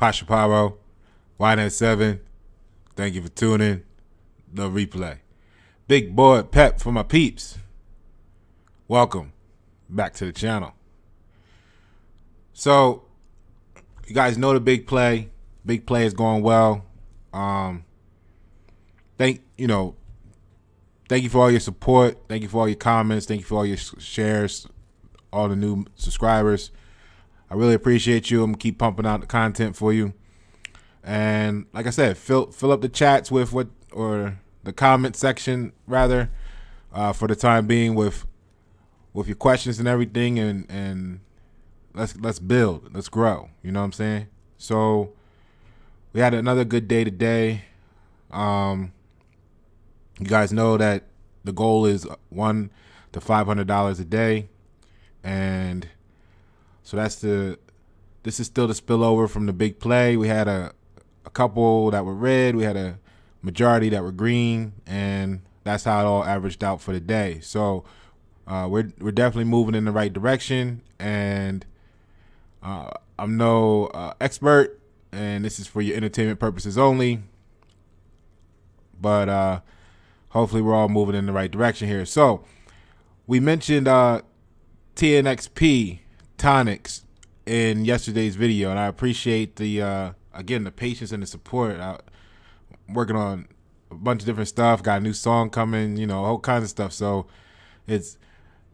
Pashaparo, YNet7. Thank you for tuning. The replay. Big boy Pep for my peeps. Welcome back to the channel. So, you guys know the big play. Big play is going well. Thank you for all your support. Thank you for all your comments. Thank you for all your shares. All the new subscribers. I really appreciate you. I'm gonna keep pumping out the content for you. And like I said, fill up the chats with the comment section rather, for the time being with your questions and everything, and let's build, let's grow. You know what I'm saying? So we had another good day today. You guys know that the goal is $100 to $500 a day, and so this is still the spillover from the big play. We had a couple that were red, we had a majority that were green, and that's how it all averaged out for the day. So we're definitely moving in the right direction, and I'm no expert, and this is for your entertainment purposes only, but hopefully we're all moving in the right direction here. So we mentioned TNXP Tonix in yesterday's video, and I appreciate the again, the patience and the support. I'm working on a bunch of different stuff, got a new song coming, all kinds of stuff. So this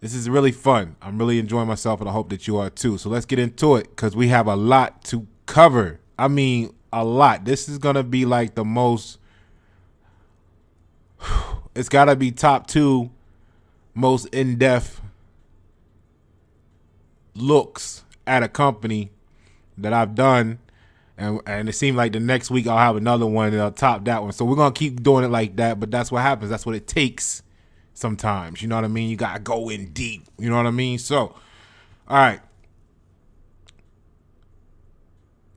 is really fun. I'm really enjoying myself, and I hope that you are too. So let's get into it, because we have a lot to cover. I mean, a lot. This is gonna be like the most, it's gotta be top 2 most in-depth looks at a company that I've done, and it seemed like the next week I'll have another one that'll top that one. So we're gonna keep doing it like that, but that's what happens. That's what it takes sometimes. You know what I mean? You gotta go in deep. You know what I mean? So, all right,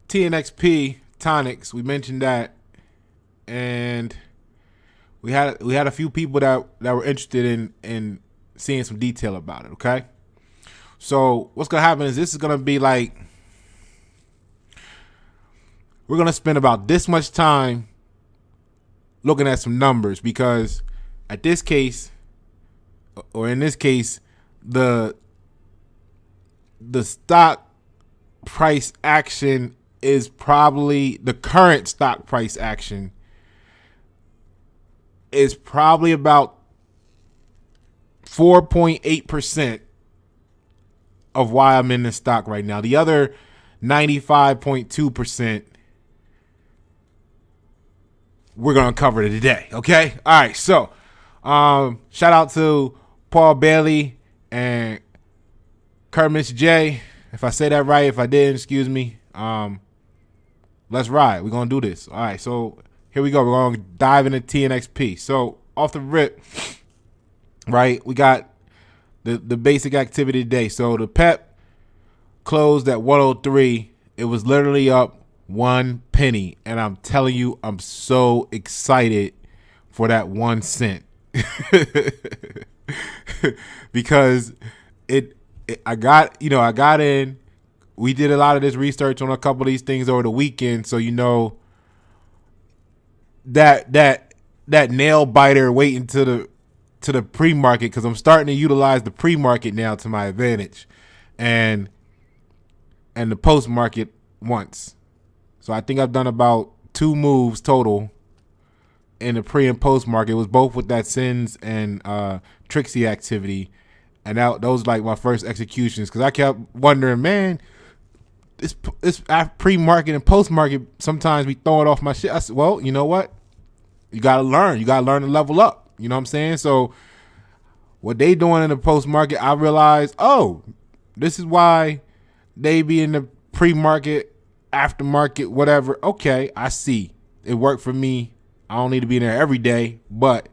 TNXP Tonix. We mentioned that, and we had a few people that were interested in seeing some detail about it. Okay. So what's going to happen is this is going to be like, we're going to spend about this much time looking at some numbers, because in this case, the stock price action is probably, the current stock price action is probably about 4.8% of why I'm in this stock right now. The other 95.2% we're gonna cover today. Okay. All right. So, shout out to Paul Bailey and Kermis J. If I say that right, if I didn't, excuse me. Let's ride. We're gonna do this. All right. So here we go. We're gonna dive into TNXP. So off the rip, right? We got the basic activity today. So the P.E.P closed at 103. It was literally up 1 penny, and I'm telling you, I'm so excited for that 1 cent because I got in. We did a lot of this research on a couple of these things over the weekend, so that nail biter waiting to the pre-market, because I'm starting to utilize the pre-market now to my advantage, and the post-market once. So I think I've done about 2 moves total in the pre and post-market. It was both with that Sins and Trixie activity, and those like my first executions, because I kept wondering, man, this pre-market and post-market sometimes we throw it off my shit. I said, well, you know what? You gotta learn. You gotta learn to level up. You know what I'm saying? So what they doing in the post-market, I realized, oh, this is why they be in the pre-market, aftermarket, whatever. Okay, I see. It worked for me. I don't need to be in there every day, but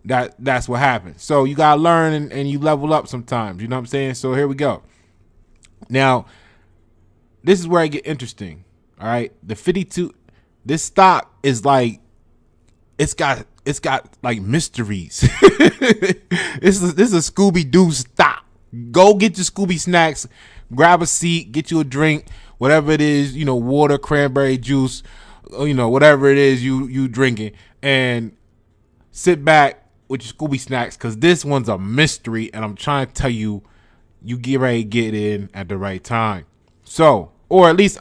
that's what happens. So you gotta learn and you level up sometimes. You know what I'm saying? So here we go. Now, this is where I get interesting. All right, the 52. This stock is like, it's got like mysteries. This is a Scooby-Doo stock. Go get your Scooby snacks, grab a seat, get you a drink. whatever it is, water, cranberry juice, whatever it is you drinking, and sit back with your Scooby snacks, because this one's a mystery, and I'm trying to tell you, you get ready to get in at the right time. So, or at least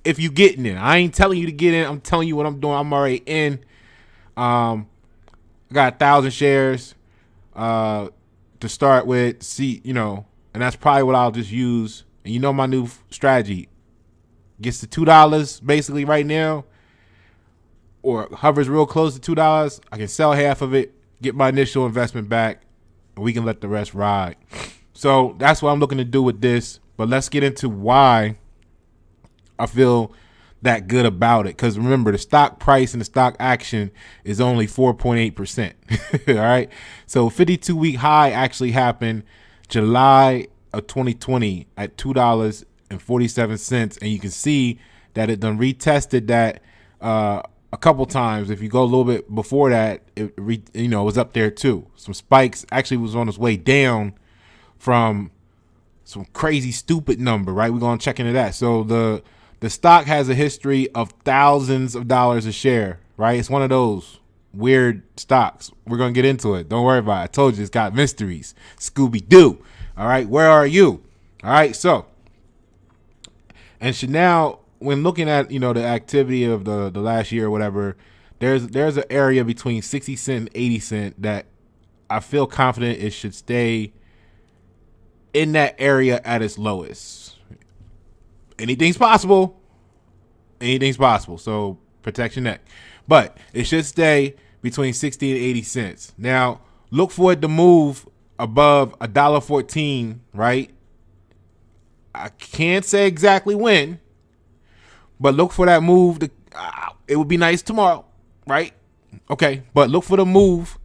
if you getting in, I ain't telling you to get in. I'm telling you what I'm doing. I'm already in. I got 1,000 shares to start with. See, and that's probably what I'll just use. And my new strategy gets to $2 basically right now, or hovers real close to $2. I can sell half of it, get my initial investment back, and we can let the rest ride. So that's what I'm looking to do with this. But let's get into why I feel that good about it. Because remember, the stock price and the stock action is only 4.8%. All right. So 52-week high actually happened July of 2020 at $2.47. And you can see that it done retested that a couple times. If you go a little bit before that, it was up there too. Some spikes. Actually was on its way down from some crazy stupid number, right? We're going to check into that. So the stock has a history of thousands of dollars a share, right? It's one of those weird stocks. We're going to get into it. Don't worry about it. I told you it's got mysteries. Scooby-Doo. All right. Where are you? All right. So, and Chanel, when looking at, the activity of the last year or whatever, there's an area between 60 cent and 80 cent that I feel confident it should stay in that area at its lowest. Anything's possible. So protect your neck. But it should stay between 60 and 80 cents. Now, look for it to move above $1.14, right? I can't say exactly when, but look for that move. It would be nice tomorrow, right? Okay, but look for the move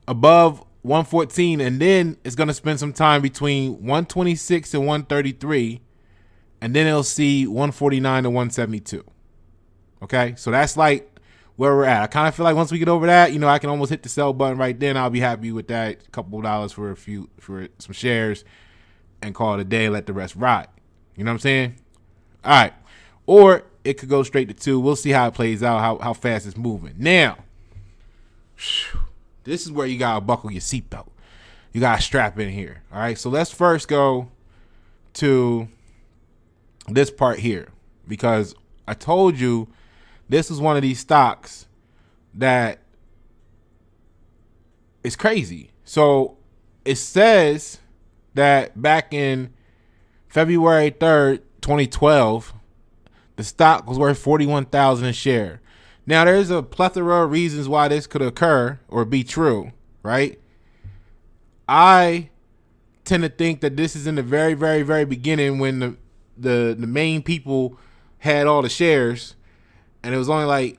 above 114, and then it's going to spend some time between 126 and 133, and then it'll see 149 to 172. Okay, so that's like where we're at. I kind of feel like once we get over that, I can almost hit the sell button right then. I'll be happy with that. A couple of dollars for some shares, and call it a day. Let the rest ride. You know what I'm saying? All right. Or it could go straight to 2. We'll see how it plays out. How fast it's moving. Now, this is where you gotta buckle your seatbelt. You gotta strap in here. All right. So let's first go to this part here, because I told you this is one of these stocks that is crazy. So it says that back in February 3rd, 2012, the stock was worth $41,000 a share. Now, there's a plethora of reasons why this could occur or be true, right? I tend to think that this is in the very, very, very beginning when the main people had all the shares, and it was only like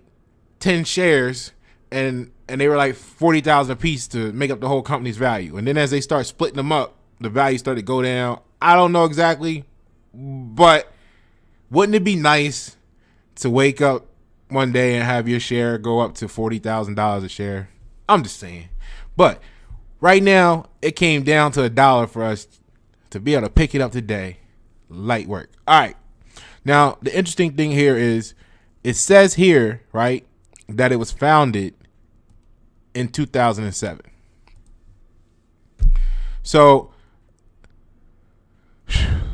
10 shares, and they were like 40,000 a piece to make up the whole company's value. And then as they start splitting them up, the value started to go down. I don't know exactly, but wouldn't it be nice to wake up one day and have your share go up to $40,000 a share? I'm just saying. But right now, it came down to $1 for us to be able to pick it up today. Light work. All right. Now, the interesting thing here is it says here, right, that it was founded in 2007. So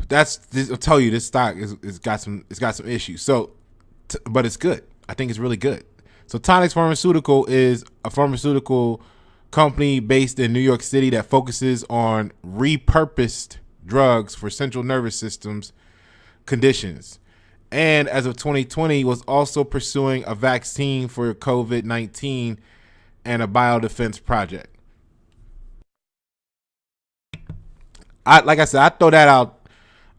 I'll tell you, this stock is got some issues. So, but it's good. I think it's really good. So Tonix Pharmaceutical is a pharmaceutical company based in New York City that focuses on repurposed drugs for central nervous systems conditions. And as of 2020, was also pursuing a vaccine for COVID-19 and a biodefense project. Like I said, I throw that out.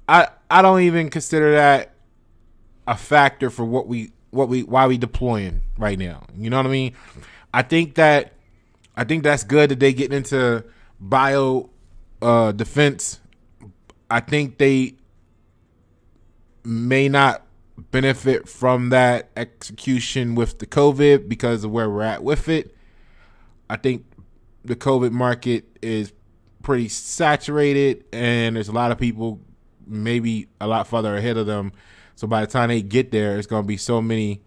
I don't even consider that a factor for why we deploying right now. You know what I mean? I think that's good that they get into bio defense. I think they may not benefit from that execution with the COVID because of where we're at with it. I think the COVID market is pretty saturated, and there's a lot of people maybe a lot further ahead of them So by the time they get there, it's going to be so many.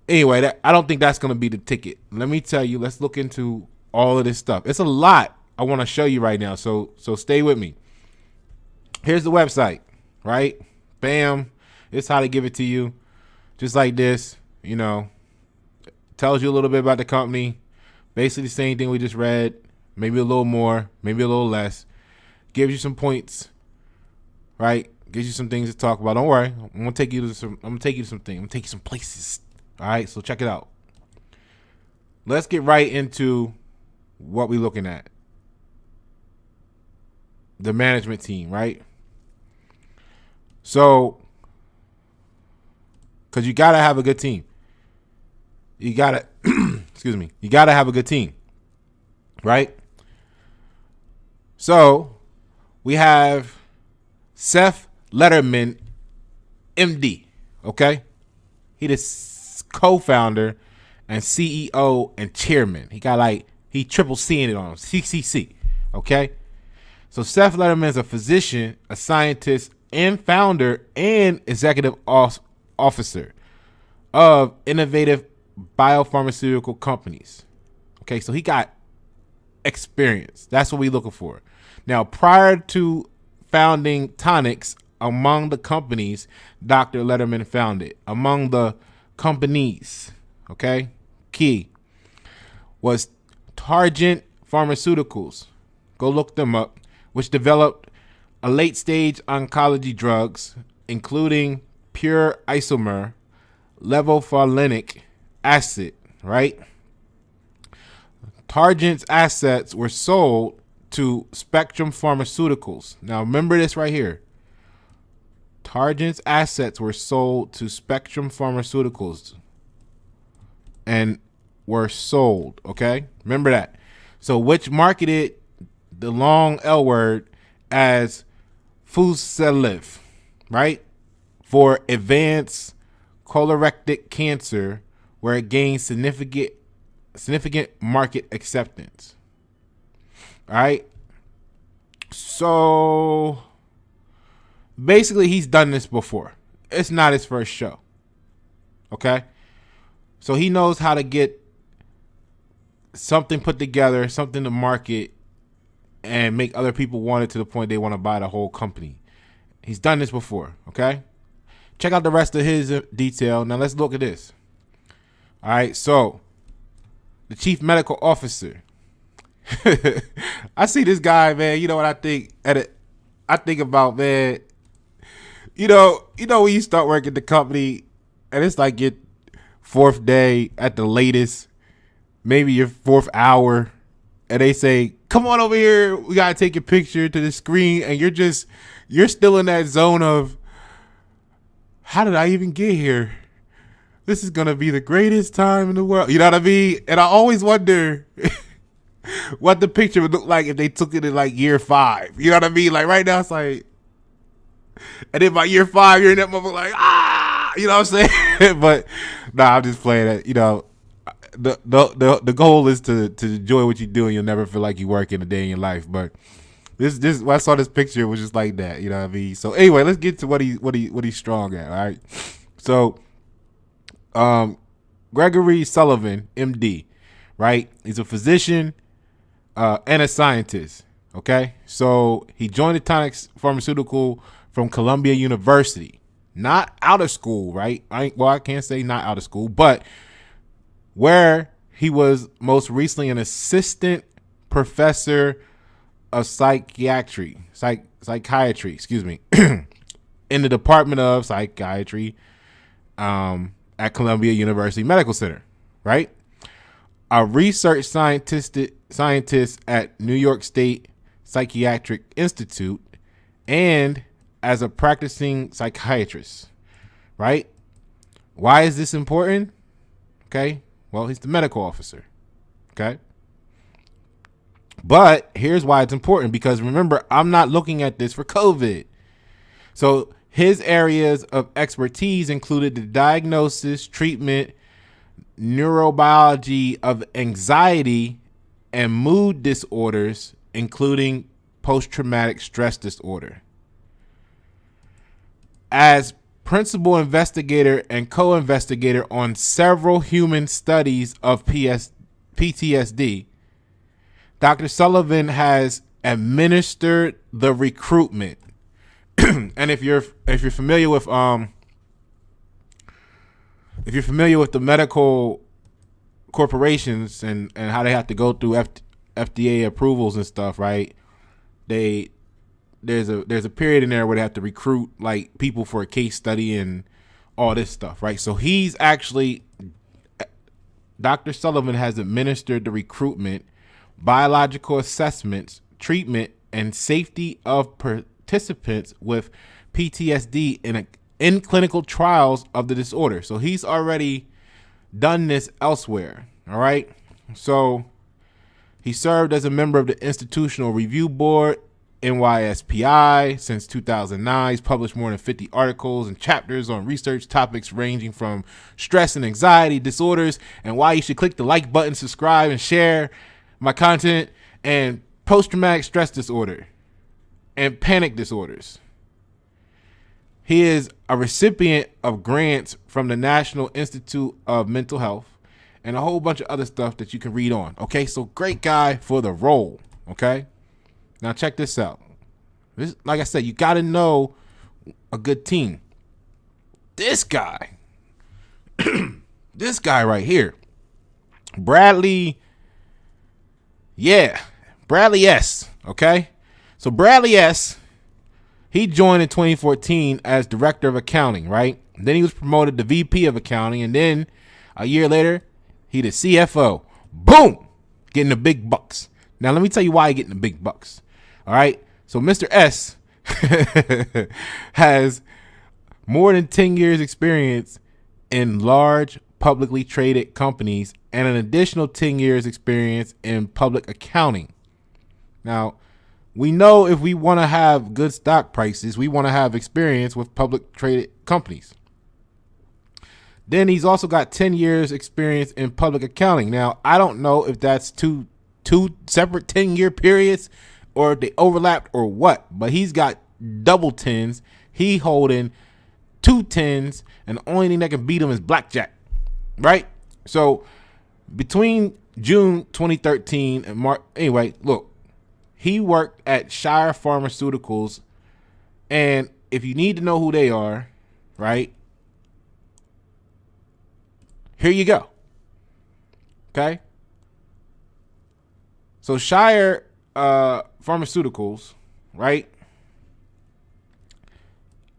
Anyway, I don't think that's going to be the ticket. Let me tell you, let's look into all of this stuff. It's a lot I want to show you right now. So stay with me. Here's the website, right? Bam. It's how to give it to you. Just like this, tells you a little bit about the company. Basically the same thing we just read. Maybe a little more, maybe a little less. Gives you some points, right? Gives you some things to talk about. Don't worry. I'm gonna take you to some things. I'm gonna take you some places. All right, so check it out. Let's get right into what we're looking at. The management team, right? So, because you gotta have a good team. You gotta, excuse me. You gotta have a good team, right? So, we have Seth Letterman, MD. Okay, he the co-founder and CEO and chairman. He triple C'ing it on him, CCC. Okay, so Seth Letterman is a physician, a scientist, and founder and executive officer of innovative biopharmaceutical companies. Okay, so he got experience. That's what we're looking for. Now, prior to founding Tonix, among the companies Dr. Letterman founded, among the companies, okay, key, was Targent Pharmaceuticals. Go look them up, which developed a late-stage oncology drugs, including pure isomer, levofulinic acid, right? Targent's assets were sold to Spectrum Pharmaceuticals. Now, remember this right here. Targent's assets were sold to Spectrum Pharmaceuticals and were sold, okay? Remember that. So, which marketed the long L word as Fusilif, right? For advanced colorectal cancer, where it gained significant market acceptance. All right. So basically, he's done this before. It's not his first show. Okay. So he knows how to get something put together, something to market, and make other people want it to the point they want to buy the whole company. He's done this before. Okay. Check out the rest of his detail. Now let's look at this. All right. So the chief medical officer. I see this guy, man. You know what I think? I think about, man. You know when you start working at the company, and it's like your fourth day at the latest, maybe your fourth hour, and they say, "Come on over here. We gotta take a picture to the screen," and you're still in that zone of, how did I even get here? This is gonna be the greatest time in the world. You know what I mean? And I always wonder what the picture would look like if they took it in like year 5. You know what I mean? Like right now it's like, and then by year 5 you're in that motherfucker like, you know what I'm saying? But I'm just playing it. The goal is to enjoy what you do, and you'll never feel like you work in a day in your life. But this when I saw this picture, it was just like that. You know what I mean? So anyway, let's get to what he's strong at. All right. So Gregory Sullivan, MD, right? He's a physician and a scientist. Okay, so he joined the Tonix Pharmaceutical from Columbia University, not out of school, right? I can't say not out of school, but where he was most recently an assistant professor of psychiatry, excuse me, in the Department of Psychiatry at Columbia University Medical Center, right? A research scientist at New York State Psychiatric Institute, and as a practicing psychiatrist, right? Why is this important? Okay, well, he's the medical officer, okay? But here's why it's important, because remember, I'm not looking at this for COVID. So his areas of expertise included the diagnosis, treatment, neurobiology of anxiety and mood disorders, including post-traumatic stress disorder. As principal investigator and co-investigator on several human studies of PTSD. Dr. Sullivan has administered the recruitment. And if you're familiar with the medical corporations and how they have to go through FDA approvals and stuff, right? There's a period in there where they have to recruit like people for a case study and all this stuff, right? So Dr. Sullivan has administered the recruitment, biological assessments, treatment, and safety of participants with PTSD in clinical trials of the disorder. So he's already done this elsewhere. All right. So he served as a member of the Institutional Review Board, NYSPI, since 2009. He's published more than 50 articles and chapters on research topics ranging from stress and anxiety disorders and why you should click the like button, subscribe, and share my content, and post-traumatic stress disorder and panic disorders. He is a recipient of grants from the National Institute of Mental Health and a whole bunch of other stuff that you can read on. Okay, so great guy for the role. Okay, now check this out. This, like I said, you got to know a good team. This guy, this guy right here, Bradley S. Okay, so Bradley S. He joined in 2014 as director of accounting, right? Then he was promoted to VP of accounting, and then a year later, he the CFO. Boom, getting the big bucks. Now let me tell you why he getting the big bucks. All right, so Mr. S has more than 10 years experience in large publicly traded companies and an additional 10 years experience in public accounting. Now, we know if we want to have good stock prices, we want to have experience with public traded companies. Then he's also got 10 years experience in public accounting. Now, I don't know if that's two separate 10-year periods or if they overlapped or what, but he's got double 10s. He holding 2 10s, and the only thing that can beat him is blackjack, right? So between June 2013 and March, anyway, look, he worked at Shire Pharmaceuticals, and if you need to know who they are, right, here you go. Okay? So Shire Pharmaceuticals, right,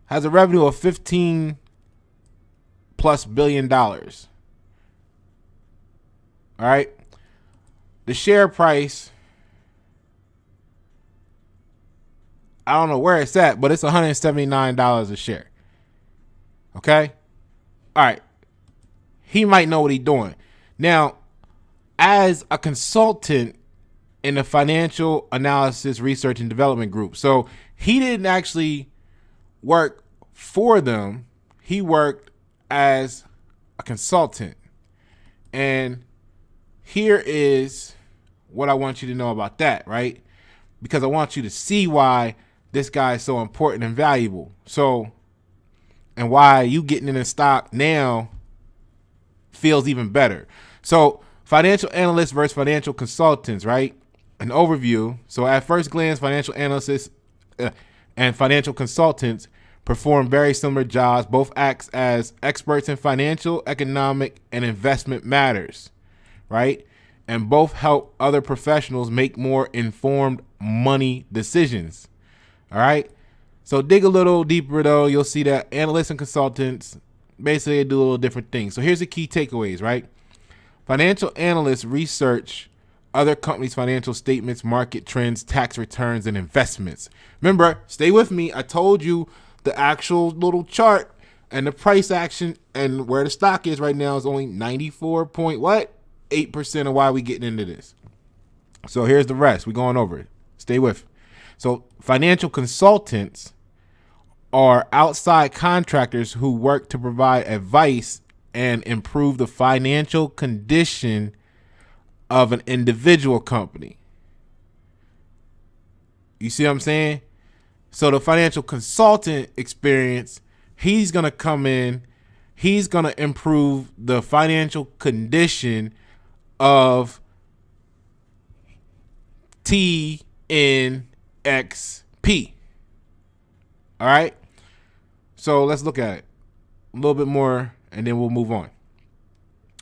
has a revenue of $15+ billion. All right? The share price, I don't know where it's at, but it's $179 a share. Okay? All right. He might know what he's doing. Now, as a consultant in the Financial Analysis Research and Development Group, so he didn't actually work for them. He worked as a consultant. And here is what I want you to know about that, right? Because I want you to see why this guy is so important and valuable. So, and why you getting in the stock now feels even better. So, financial analysts versus financial consultants, right? An overview. So, at first glance, financial analysts and financial consultants perform very similar jobs. Both act as experts in financial, economic, and investment matters, right? And both help other professionals make more informed money decisions. All right. So dig a little deeper, though. You'll see that analysts and consultants basically do a little different things. So here's the key takeaways, right? Financial analysts research other companies' financial statements, market trends, tax returns, and investments. Remember, stay with me. I told you the actual little chart and the price action and where the stock is right now is only 94.8% of why we getting into this. So here's the rest. We're going over it. Stay with me. So financial consultants are outside contractors who work to provide advice and improve the financial condition of an individual company. You see what I'm saying? So the financial consultant experience he's going to come in. He's going to improve the financial condition of TNXP. All right. So let's look at it a little bit more and then we'll move on.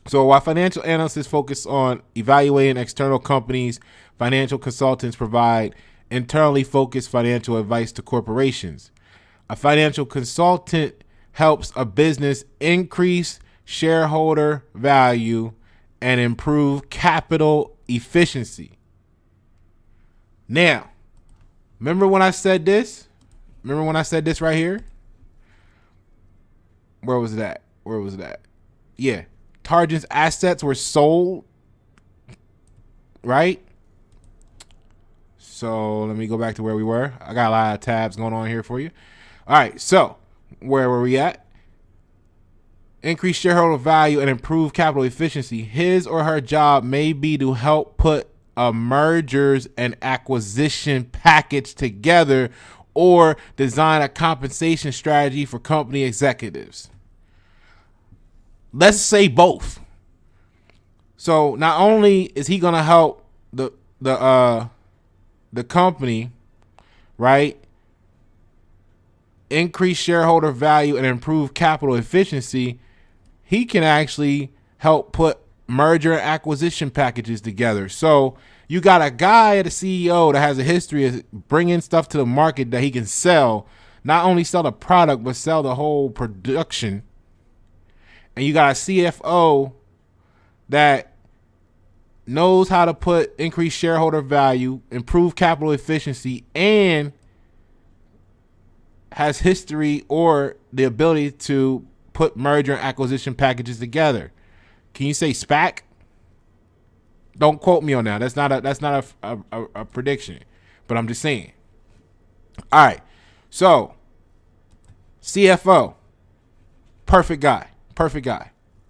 So while financial analysts focus on evaluating external companies, financial consultants provide internally focused financial advice to corporations. A financial consultant helps a business increase shareholder value and improve capital efficiency. Now, remember when I said this? Remember when I said this right here? Where was that? Yeah. Targent's assets were sold, right? So let me go back to where we were. I got a lot of tabs going on here for you. All right, so where were we at? Increase shareholder value and improve capital efficiency. His or her job may be to help put a mergers and acquisition package together or design a compensation strategy for company executives. Let's say both. So not only is he going to help the company, right, increase shareholder value and improve capital efficiency, he can actually help put merger and acquisition packages together. So you got a guy at a CEO that has a history of bringing stuff to the market that he can sell, not only sell the product, but sell the whole production. And you got a CFO that knows how to put increased shareholder value, improve capital efficiency, and has history or the ability to put merger and acquisition packages together. Can you say SPAC? Don't quote me on that. That's not a prediction, but I'm just saying. All right. So CFO, perfect guy,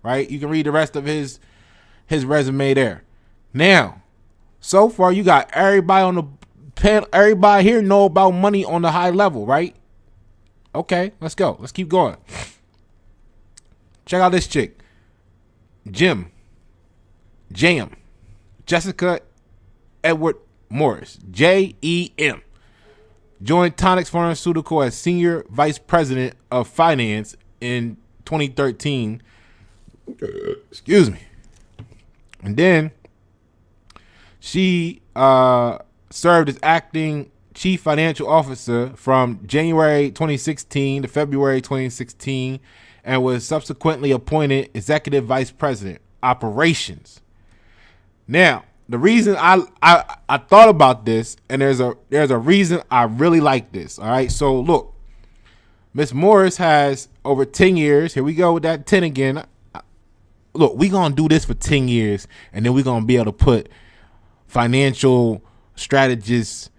right? You can read the rest of his resume there. Now, so far you got everybody on the panel, everybody here know about money on the high level, right? Okay, let's go. Let's keep going. Check out this chick. Jam. Jessica Edward Morris. JEM. Joined Tonix Pharmaceutical as Senior Vice President of Finance in 2013. Excuse me. And then she served as acting Chief Financial Officer from January 2016 to February 2016 and was subsequently appointed Executive Vice President, Operations. Now, the reason I thought about this, and there's a reason I really like this. All right, so look, Miss Morris has over 10 years. Here we go with that 10 again. Look, we gonna do this for 10 years, and then we're gonna be able to put financial strategists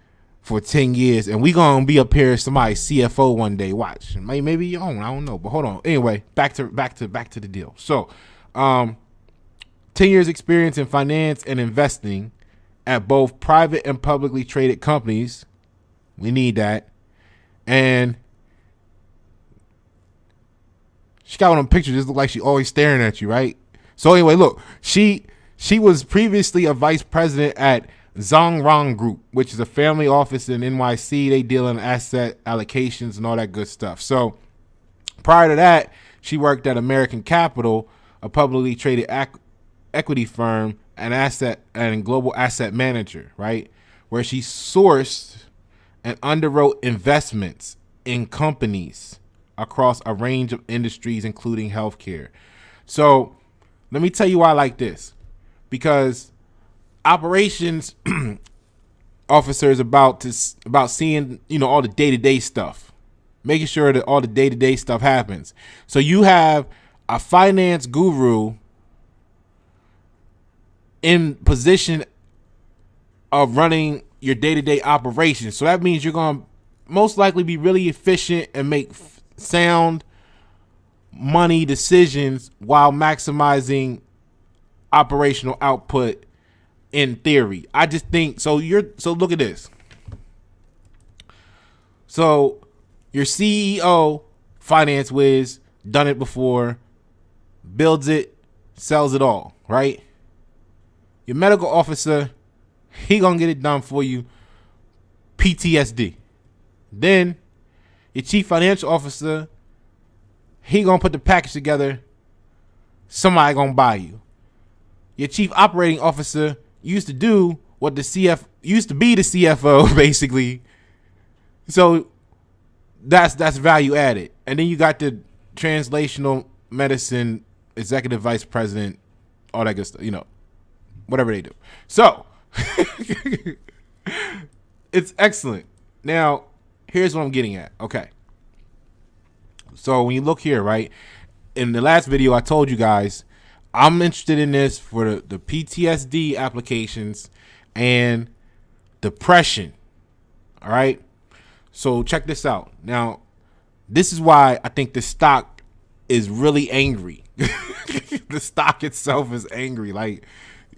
for 10 years, and we gonna be up here as somebody's CFO one day. Watch, maybe your own. I don't know, but hold on. Anyway, back to the deal. So, 10 years experience in finance and investing at both private and publicly traded companies. We need that. And she got one of them pictures. Just look like she always staring at you, right? So anyway, look, she was previously a vice president at Zongrong Group, which is a family office in NYC. They deal in asset allocations and all that good stuff. So prior to that, she worked at American Capital, a publicly traded equity firm, an asset and global asset manager, right? Where she sourced and underwrote investments in companies across a range of industries, including healthcare. So let me tell you why I like this. Because operations officers about seeing, all the day-to-day stuff, making sure that all the day-to-day stuff happens. So you have a finance guru in position of running your day-to-day operations. So that means you're going to most likely be really efficient and make sound money decisions while maximizing operational output in theory. I just think so. So look at this. So your CEO finance whiz, done it before, builds it, sells it all, right? Your medical officer, he gonna get it done for you, PTSD. Then your chief financial officer, he gonna put the package together, somebody gonna buy you. Your chief operating officer used to do what used to be the CFO basically. So that's value added. And then you got the translational medicine executive vice president, all that good stuff, whatever they do. So it's excellent. Now, here's what I'm getting at. Okay. So when you look here, right, in the last video, I told you guys, I'm interested in this for the PTSD applications and depression. All right. So check this out. Now, this is why I think the stock is really angry. The stock itself is angry. Like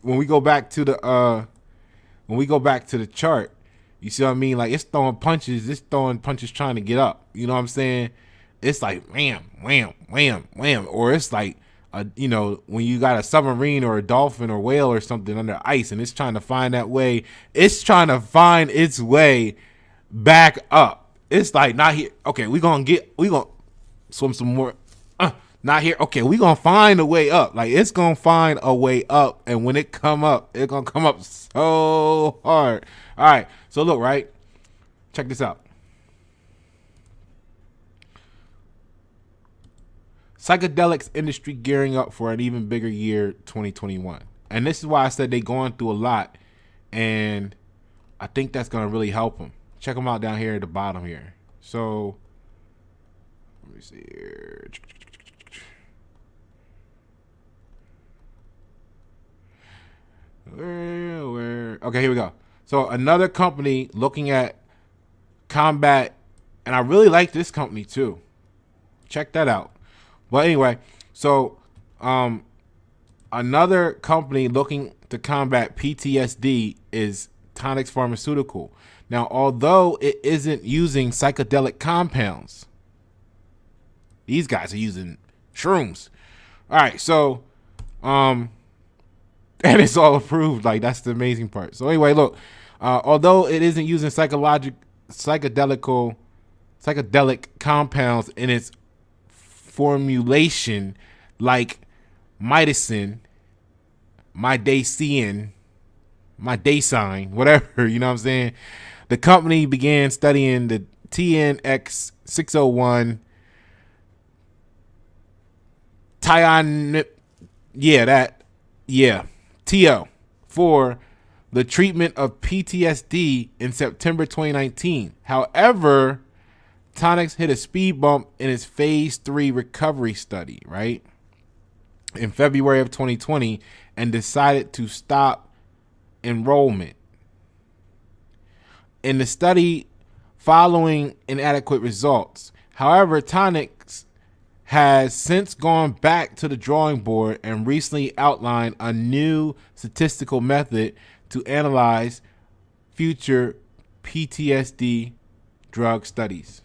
when we go back to the chart, you see what I mean? Like it's throwing punches trying to get up. You know what I'm saying? It's like wham, wham, wham, wham. Or it's like when you got a submarine or a dolphin or whale or something under ice and it's trying to find that way, it's trying to find its way back up. It's like not here. Okay, we gonna swim some more. Not here. Okay, we gonna find a way up. Like it's gonna find a way up, and when it come up, it's gonna come up so hard. All right. So look, right. Check this out. Psychedelics industry gearing up for an even bigger year, 2021. And this is why I said they going through a lot, and I think that's gonna really help them. Check them out down here at the bottom here. So let me see here. Where? Okay, here we go. So another company looking at combat, and I really like this company too. Check that out. But anyway, so another company looking to combat PTSD is Tonix Pharmaceutical. Now, although it isn't using psychedelic compounds, these guys are using shrooms. All right, so and it's all approved. Like that's the amazing part. So anyway, look, although it isn't using psychedelic compounds in its formulation, like mitacin, midacin, whatever, you know what I'm saying? The company began studying the TNX 601 TO for the treatment of PTSD in September 2019. However, Tonix hit a speed bump in its phase 3 recovery study, right, in February of 2020 and decided to stop enrollment in the study following inadequate results. However, Tonix has since gone back to the drawing board and recently outlined a new statistical method to analyze future PTSD drug studies.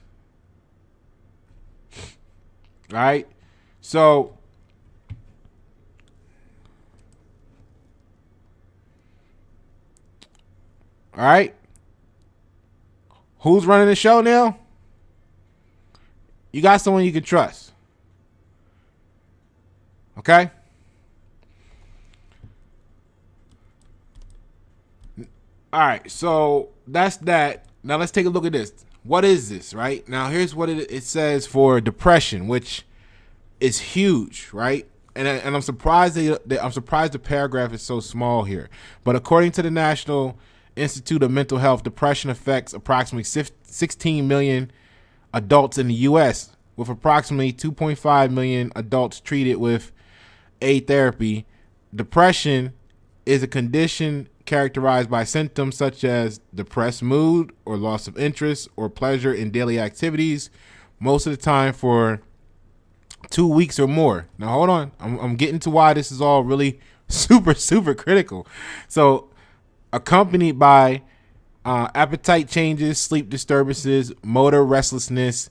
All right. So all right. Who's running the show now? You got someone you can trust. Okay? All right, so that's that. Now let's take a look at this. What is this, right? Now here's what it says for depression, which is huge, right? And I'm surprised the paragraph is so small here. But according to the National Institute of Mental Health, depression affects approximately 16 million adults in the U.S., with approximately 2.5 million adults treated with a therapy. Depression is a condition characterized by symptoms such as depressed mood or loss of interest or pleasure in daily activities, most of the time for 2 weeks or more. Now, hold on. I'm getting to why this is all really super critical. So, accompanied by appetite changes, sleep disturbances, motor restlessness,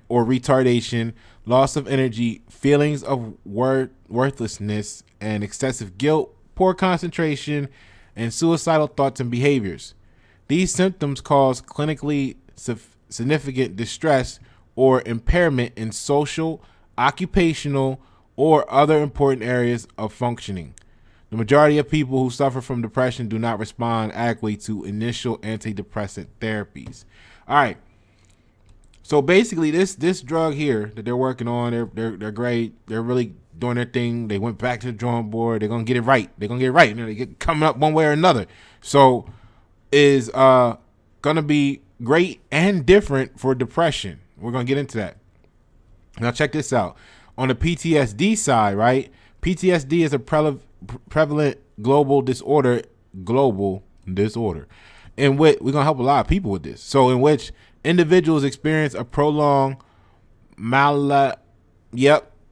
or retardation, loss of energy, feelings of worthlessness and excessive guilt, poor concentration, and suicidal thoughts and behaviors. These symptoms cause clinically significant distress or impairment in social, occupational, or other important areas of functioning. The majority of people who suffer from depression do not respond adequately to initial antidepressant therapies. All right. So basically, this drug here that they're working on, they're great. They're really doing their thing. They went back to the drawing board. They're gonna get it right. They're gonna get it right. They get coming up one way or another. So is gonna be great and different for depression. We're gonna get into that. Now check this out. On the PTSD side, right? PTSD is a prevalent global disorder, in which we're gonna help a lot of people with this. So in which individuals experience a prolonged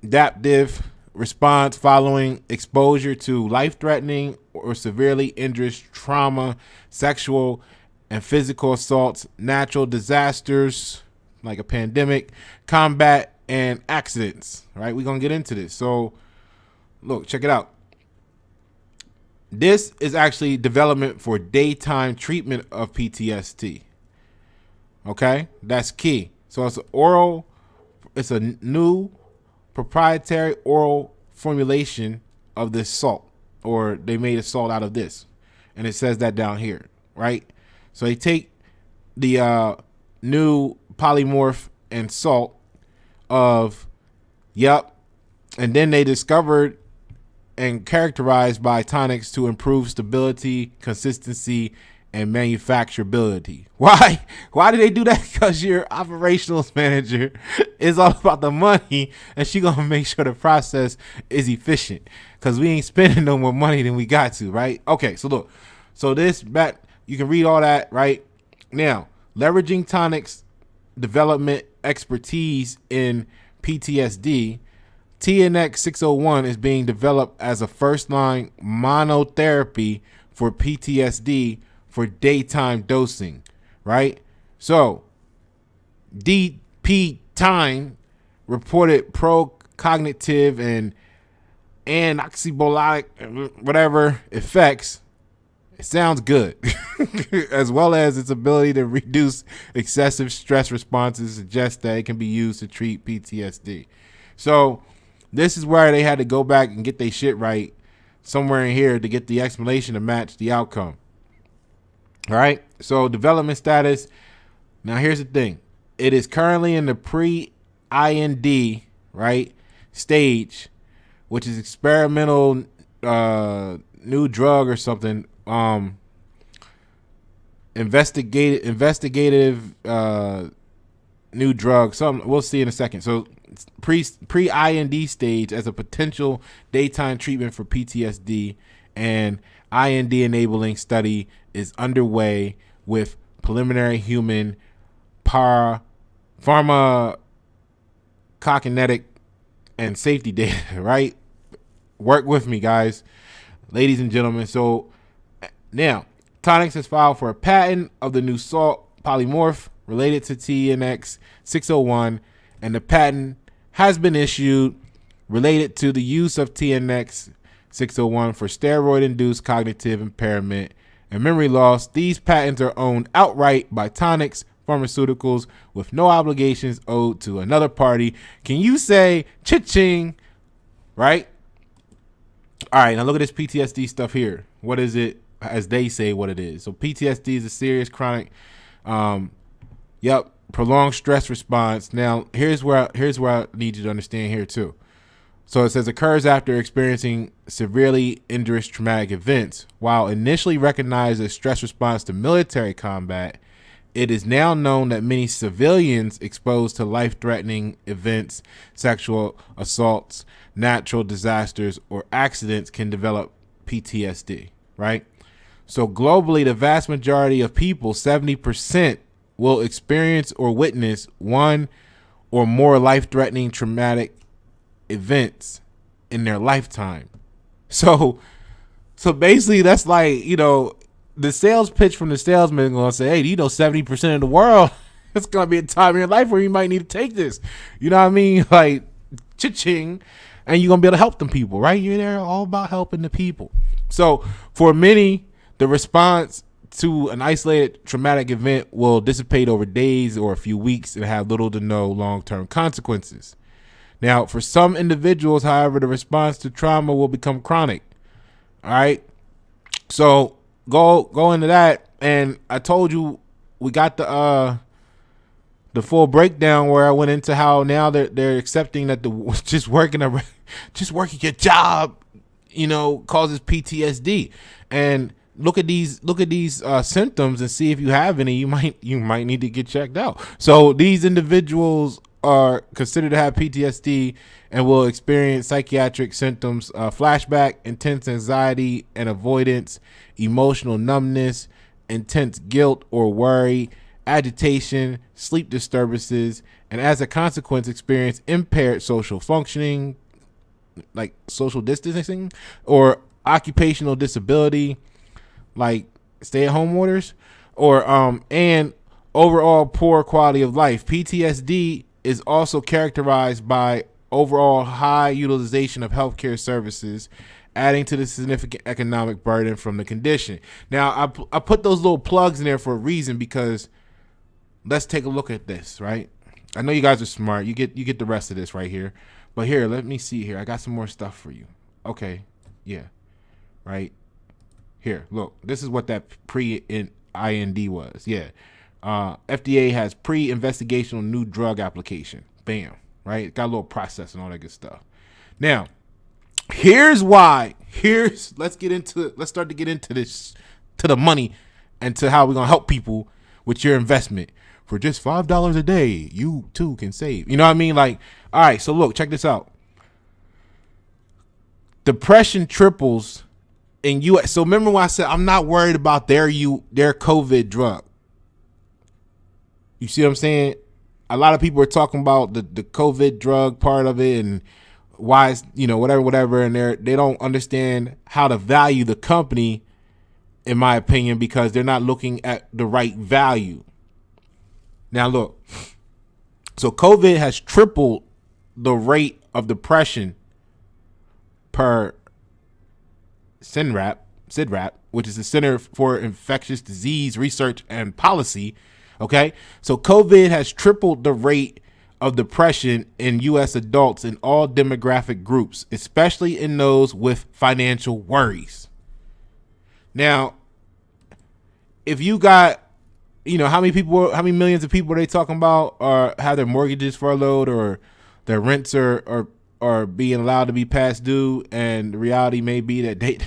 adaptive response following exposure to life-threatening or severely injurious trauma, sexual and physical assaults, natural disasters like a pandemic, combat, and accidents. Right? We're gonna get into this. So look, check it out. This is actually development for daytime treatment of PTSD. Okay, that's key. So it's a new proprietary oral formulation of this salt, or they made a salt out of this, and it says that down here, right? So they take the new polymorph and salt of, and then they discovered and characterized by Tonix to improve stability, consistency, and manufacturability. Why? Why do they do that? Because your operations manager is all about the money, and she gonna make sure the process is efficient. Because we ain't spending no more money than we got to, right? Okay, so look, so this back, you can read all that, right? Now, leveraging Tonix development expertise in PTSD, TNX 601 is being developed as a first-line monotherapy for PTSD for daytime dosing, right? So, DP time reported pro-cognitive and anoxybolic, whatever, effects. It sounds good, as well as its ability to reduce excessive stress responses suggests that it can be used to treat PTSD. So, this is where they had to go back and get their shit right somewhere in here to get the explanation to match the outcome. All right. So development status. Now here's the thing. It is currently in the pre-IND, right, stage, which is experimental new drug or something. Investigative new drug. Something we'll see in a second. So pre-IND stage as a potential daytime treatment for PTSD, and IND enabling study is underway with preliminary human pharmacokinetic and safety data, right? Work with me, guys, ladies and gentlemen. So now Tonix has filed for a patent of the new salt polymorph related to TNX 601, and the patent has been issued related to the use of TNX 601 for steroid-induced cognitive impairment and memory loss. These patents are owned outright by Tonix Pharmaceuticals with no obligations owed to another party. Can you say cha-ching, right? All right, now look at this PTSD stuff here. What is it, as they say what it is? So PTSD is a serious chronic, prolonged stress response. Now, here's where I need you to understand here too. So it says occurs after experiencing severely injurious traumatic events. While initially recognized as stress response to military combat, it is now known that many civilians exposed to life-threatening events, sexual assaults, natural disasters, or accidents can develop PTSD, right? So globally, the vast majority of people, 70%, will experience or witness one or more life-threatening traumatic events in their lifetime. So basically that's like, the sales pitch from the salesman going to say, hey, 70% of the world It's gonna be a time in your life where you might need to take this. You know what I mean? Like, cha-ching, and you're gonna be able to help them people, right? You're there all about helping the people. So for many, the response to an isolated traumatic event will dissipate over days or a few weeks and have little to no long-term consequences. Now, for some individuals, however, the response to trauma will become chronic. All right. So go into that, and I told you we got the full breakdown where I went into how now they're accepting that the just working your job, causes PTSD. And look at these symptoms and see if you have any. You might need to get checked out. So these individuals are considered to have PTSD and will experience psychiatric symptoms, flashback, intense anxiety and avoidance, emotional numbness, intense guilt or worry, agitation, sleep disturbances, and as a consequence experience impaired social functioning, like social distancing, or occupational disability, like stay-at-home orders, or and overall poor quality of life. PTSD is also characterized by overall high utilization of healthcare services, adding to the significant economic burden from the condition. Now, I put those little plugs in there for a reason, because let's take a look at this, right? I know you guys are smart. You get the rest of this right here. But here, let me see here. I got some more stuff for you. Okay. Yeah. Right. Here, look. This is what that pre-IND was. Yeah. FDA has pre-investigational new drug application. Bam. Right? Got a little process and all that good stuff. Now, here's why. Let's start to get into this, to the money, and to how we're going to help people with your investment. For just $5 a day, you too can save. You know what I mean? Like, all right, so look, check this out. Depression triples in US. So remember when I said I'm not worried about their COVID drug. You see what I'm saying? A lot of people are talking about the COVID drug part of it and why it's, whatever, and they don't understand how to value the company, in my opinion, because they're not looking at the right value. Now look, so COVID has tripled the rate of depression per CIDRAP, which is the Center for Infectious Disease Research and Policy. Okay, so COVID has tripled the rate of depression in U.S. adults in all demographic groups, especially in those with financial worries. Now, if you got, how many millions of people are they talking about have their mortgages furloughed or their rents are being allowed to be past due, and the reality may be that they,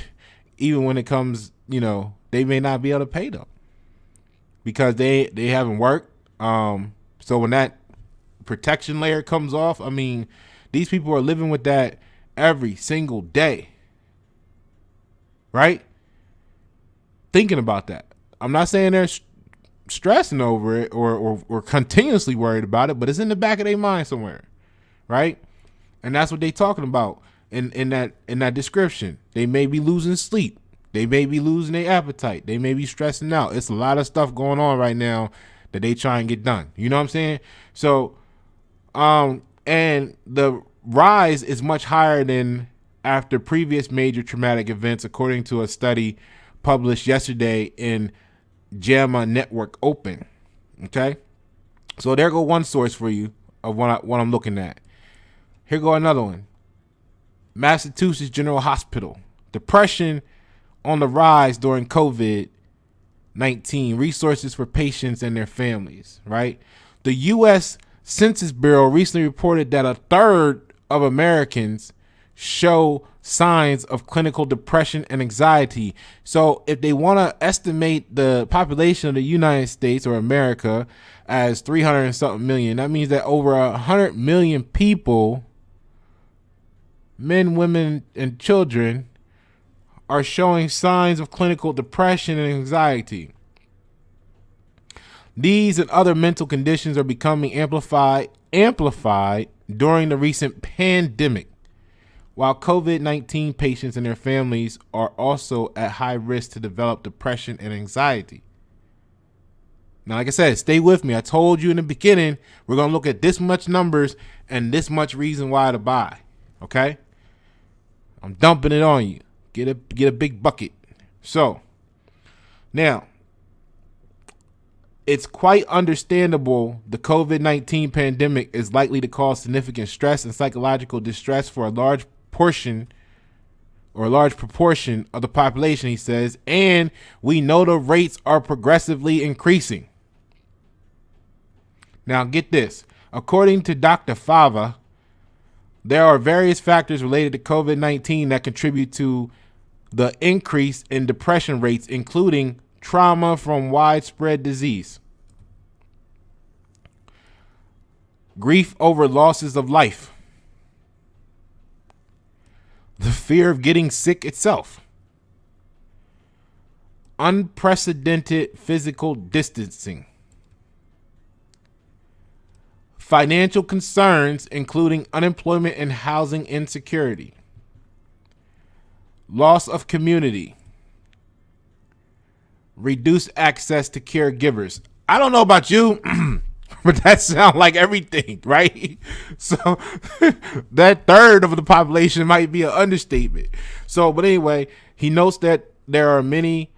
even when it comes, they may not be able to pay them because they haven't worked. So when that protection layer comes off, I mean, these people are living with that every single day, right? Thinking about that. I'm not saying they're stressing over it or continuously worried about it, but it's in the back of their mind somewhere, right? And that's what they talking about in that description. They may be losing sleep. They may be losing their appetite. They may be stressing out. It's a lot of stuff going on right now that they try and get done. You know what I'm saying? So, and the rise is much higher than after previous major traumatic events, according to a study published yesterday in JAMA Network Open. Okay, so there go one source for you of what I'm looking at. Here go another one. Massachusetts General Hospital. Depression on the rise during COVID-19. Resources for patients and their families, right? The U.S. Census Bureau recently reported that a third of Americans show signs of clinical depression and anxiety. So if they want to estimate the population of the United States or America as 300 and something million, that means that over 100 million people, men, women, and children, are showing signs of clinical depression and anxiety. These and other mental conditions are becoming amplified during the recent pandemic, while COVID-19 patients and their families are also at high risk to develop depression and anxiety. Now, like I said, stay with me. I told you in the beginning, we're going to look at this much numbers and this much reason why to buy. Okay? I'm dumping it on you. Get a big bucket. So, now, it's quite understandable the COVID-19 pandemic is likely to cause significant stress and psychological distress for a large proportion of the population, he says, and we know the rates are progressively increasing. Now, get this. According to Dr. Fava, there are various factors related to COVID-19 that contribute to the increase in depression rates, including trauma from widespread disease, grief over losses of life, the fear of getting sick itself, unprecedented physical distancing, financial concerns, including unemployment and housing insecurity, loss of community, reduced access to caregivers. I don't know about you, but that sounds like everything, right? So that third of the population might be an understatement. So, but anyway, he notes that there are many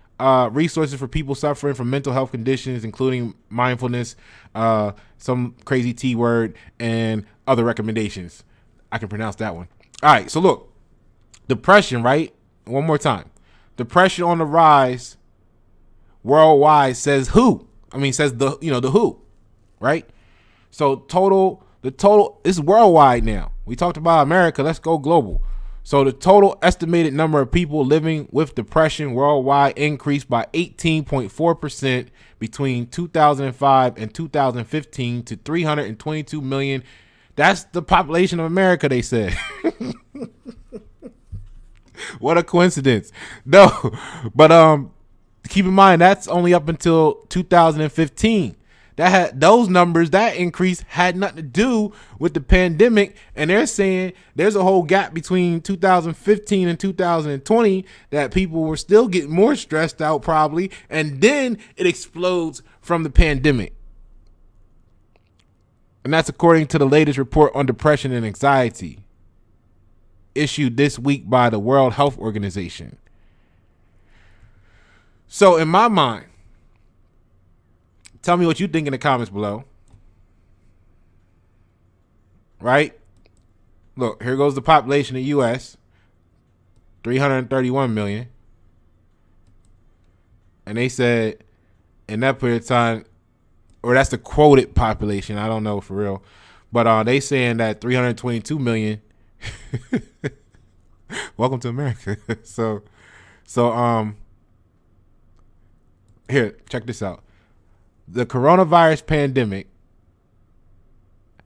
resources for people suffering from mental health conditions, including mindfulness, some crazy T word, and other recommendations. I can pronounce that one. All right, so look, depression, right? One more time. Depression on the rise worldwide, says who? Says the WHO, right? So the total is worldwide now. We talked about America. Let's go global. So the total estimated number of people living with depression worldwide increased by 18.4% between 2005 and 2015 to 322 million. That's the population of America, they said. What a coincidence. No, but keep in mind that's only up until 2015. Those numbers, that increase had nothing to do with the pandemic, and they're saying there's a whole gap between 2015 and 2020 that people were still getting more stressed out probably, and then it explodes from the pandemic. And that's according to the latest report on depression and anxiety issued this week by the World Health Organization. So in my mind, tell me what you think in the comments below. Right? Look, here goes the population of the U.S. 331 million. And they said in that period of time, or that's the quoted population, I don't know for real, but they saying that 322 million. Welcome to America. So here, check this out. The coronavirus pandemic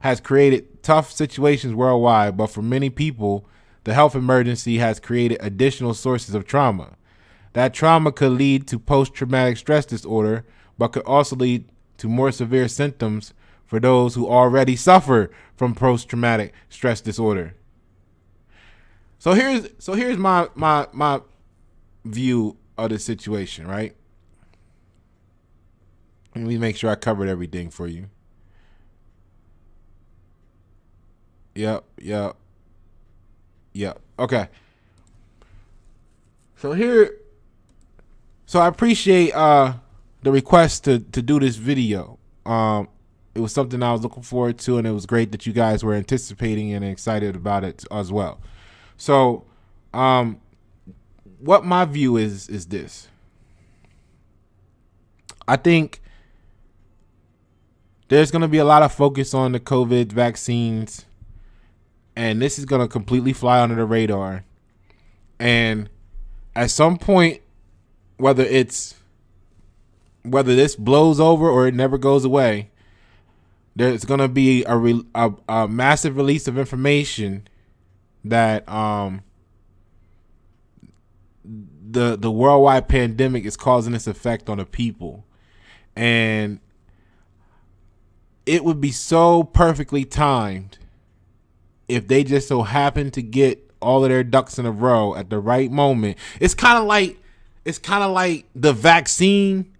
has created tough situations worldwide, but for many people, the health emergency has created additional sources of trauma. That trauma could lead to post-traumatic stress disorder, but could also lead to more severe symptoms for those who already suffer from post-traumatic stress disorder. So here's my view of the situation, right? Let me make sure I covered everything for you. Yep. Okay. So I appreciate the request to do this video. It was something I was looking forward to, and it was great that you guys were anticipating and excited about it as well. So, what my view is this. I think there's going to be a lot of focus on the COVID vaccines, and this is going to completely fly under the radar. And at some point, whether this blows over or it never goes away, there's going to be a massive release of information that the worldwide pandemic is causing its effect on the people. And it would be so perfectly timed if they just so happen to get all of their ducks in a row at the right moment. It's kind of like the vaccine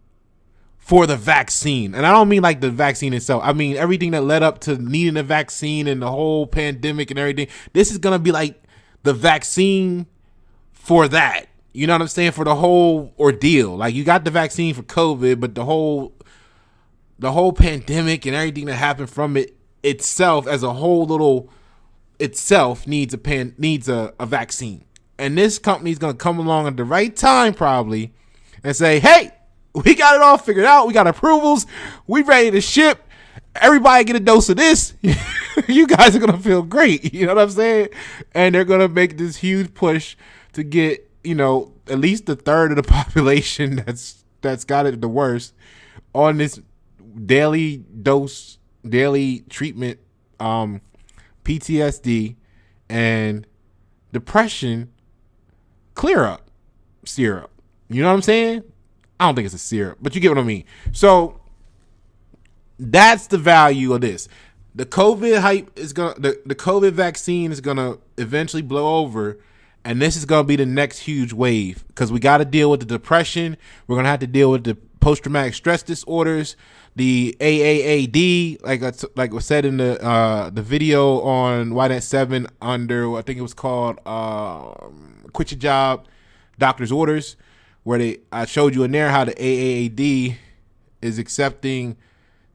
for the vaccine. And I don't mean like the vaccine itself. I mean everything that led up to needing a vaccine and the whole pandemic and everything. This is going to be like the vaccine for that. You know what I'm saying? For the whole ordeal. Like you got the vaccine for COVID, but the whole pandemic and everything that happened from it itself as a whole little itself needs a vaccine. And this company is going to come along at the right time probably and say, hey, we got it all figured out. We got approvals. We ready to ship. Everybody get a dose of this. You guys are going to feel great. You know what I'm saying? And they're going to make this huge push to get, at least a third of the population that's got it the worst on this daily treatment, PTSD and depression clear up syrup. You know what I'm saying? I don't think it's a syrup, but you get what I mean. So that's the value of this. The COVID hype is the COVID vaccine is gonna eventually blow over, and this is gonna be the next huge wave because we got to deal with the depression. We're gonna have to deal with the post-traumatic stress disorders, the AAAD, like was said in the video on White 7 under I think it was called Quit Your Job, Doctor's Orders, where I showed you in there how the AAAD is accepting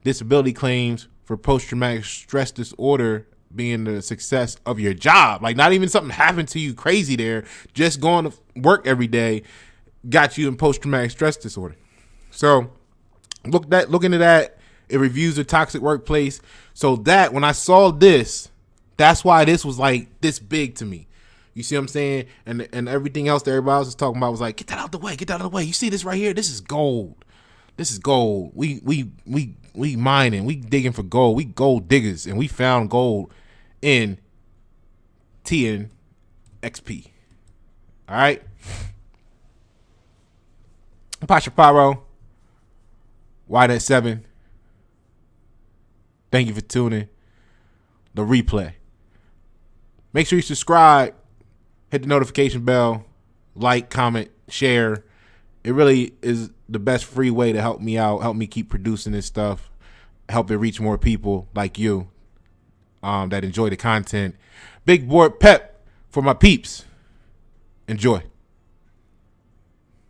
disability claims for post-traumatic stress disorder being the success of your job. Like not even something happened to you crazy there, just going to work every day got you in post-traumatic stress disorder. So look into that. It reviews the toxic workplace. So that when I saw this, that's why this was like this big to me. You see what I'm saying? And everything else that everybody else was talking about was like, get that out the way, get that out of the way. You see this right here? This is gold. This is gold. We mining, we digging for gold. We gold diggers, and we found gold in TNXP. All right. Pasha Pyro, White 7. Thank you for tuning. The replay. Make sure you subscribe, hit the notification bell, like, comment, share. It really is the best free way to help me out, help me keep producing this stuff, help it reach more people like you that enjoy the content. Big board pep for my peeps. Enjoy.